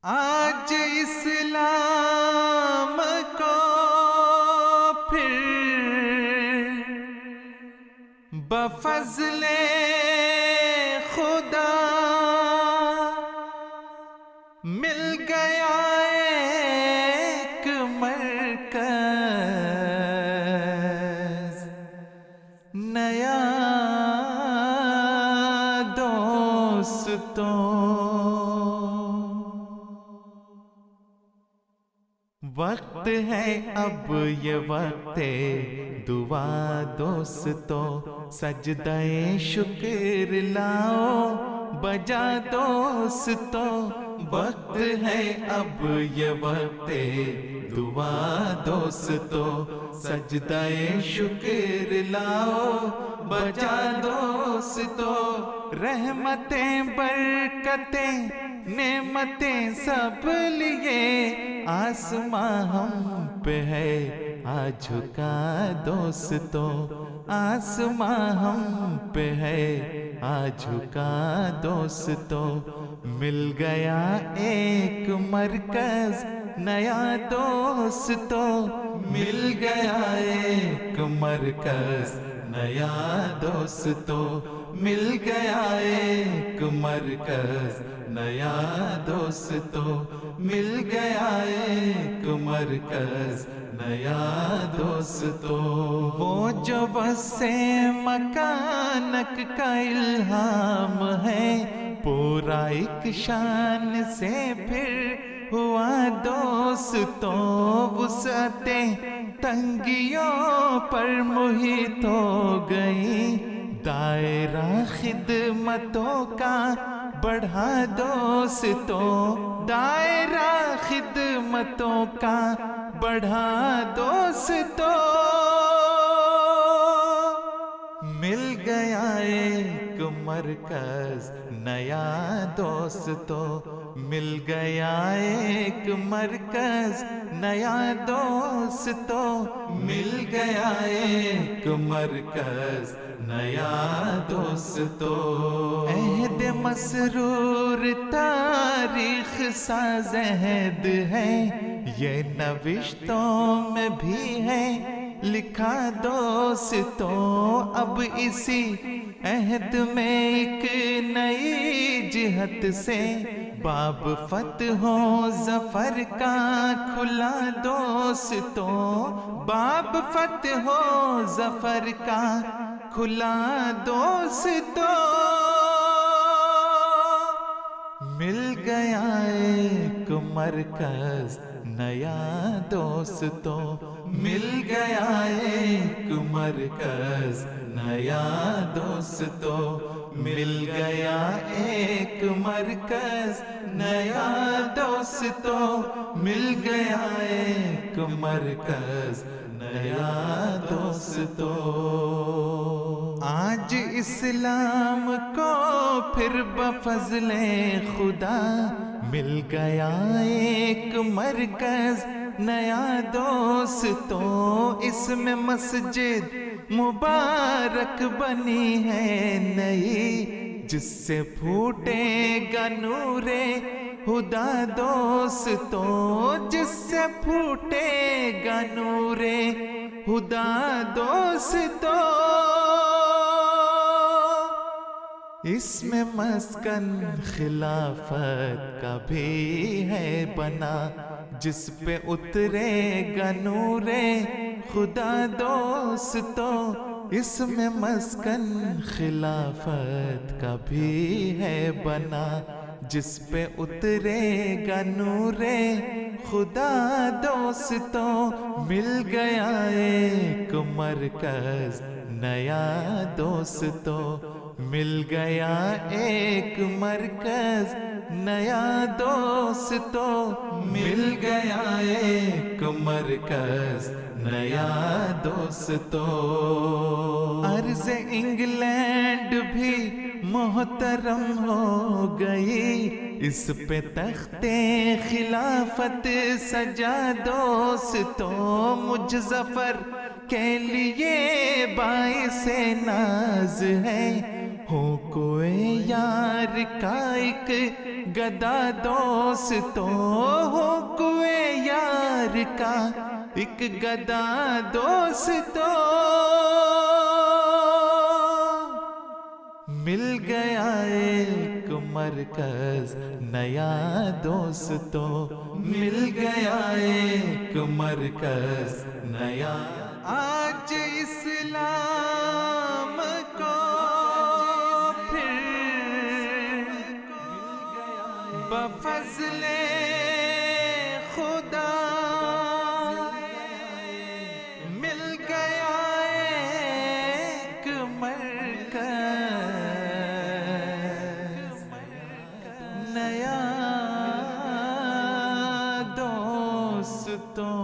آج اسلام کو پھر بفضل خدا مل گیا ایک مرکز نیا دوستوں، وقت ہے اب یہ وقت دعا دوستوں، سجدہ شکر لاؤ بجا دوستوں، وقت ہے اب یہ وقت دعا دوستوں، سجدہ شکر لاؤ بجا دوستوں، رحمتیں برکتیں نعمتیں سب لیے آسماں ہم پہ ہے آ جھکا دوستوں، آسماں ہم پہ ہے آ جھکا دوستوں، مل گیا ایک مرکز نیا دوستوں، مل گیا ایک مرکز نیا دوستوں، مل گیا ایک مرکز نیا دوستوں، مل گیا ایک مرکز نیا دوستوں، وہ جو وسع مکانک کا الہام ہے پورا ایک شان سے پھر ہوا دوستوں، وسعتیں تنگیوں پر محیط ہو گئی، دائرہ خدمتوں کا بڑھا دوستوں، دائرہ خدمتوں کا بڑھا دوستوں، مل گیا ایک مرکز نیا دوستوں، مل گیا ایک مرکز نیا دوستوں، مل گیا ایک مرکز نیا دوستوں، عہد مسرور تاریخ ساز عہد ہے، یہ نوشتوں میں بھی ہے لکھا دوستوں، اب اسی عہد میں ایک نئی جہت سے باب فتح و ظفر کا کھلا دوستوں، باب فتح و ظفر کا کھلا دوستوں، مل گیا ایک مرکز نیا دوستوں، مل گیا ایک مرکز نیا دوستوں، مل گیا ایک مرکز نیا دوستوں، مل گیا ایک مرکز نیا دوستوں، آج اسلام کو پھر بفضل خدا مل گیا ایک مرکز نیا دوستوں، اس میں مسجد مبارک بنی ہے نئی، جس سے پھوٹے گا نور خدا دوستوں، جس سے پھوٹے گا نور خدا دوستوں، اس میں مسکن خلافت کا بھی ہے بنا، جس پہ اترے گا نور خدا دوستوں، اس میں مسکن خلافت کا بھی ہے بنا، جس پہ اترے گا نور خدا دوستوں، مل گیا ایک مرکز نیا دوستوں، مل گیا ایک مرکز نیا دوستوں، مل گیا ایک مرکز نیا دوستوں، عرض انگلینڈ بھی محترم ہو گئی، اس پہ تخت خلافت سجا دوستوں، مجھ ظفر کے لیے باعث ناز ہے، ہو کوئے یار کا ایک گدا دوستوں، ہو کوئے یار کا ایک گدا دوستوں، مل گیا ایک مرکز نیا دوستوں، مل گیا ایک مرکز نیا۔ آج اسلام کو پھر بفضل خدا مل گیا ایک مرکز نیا دوستوں۔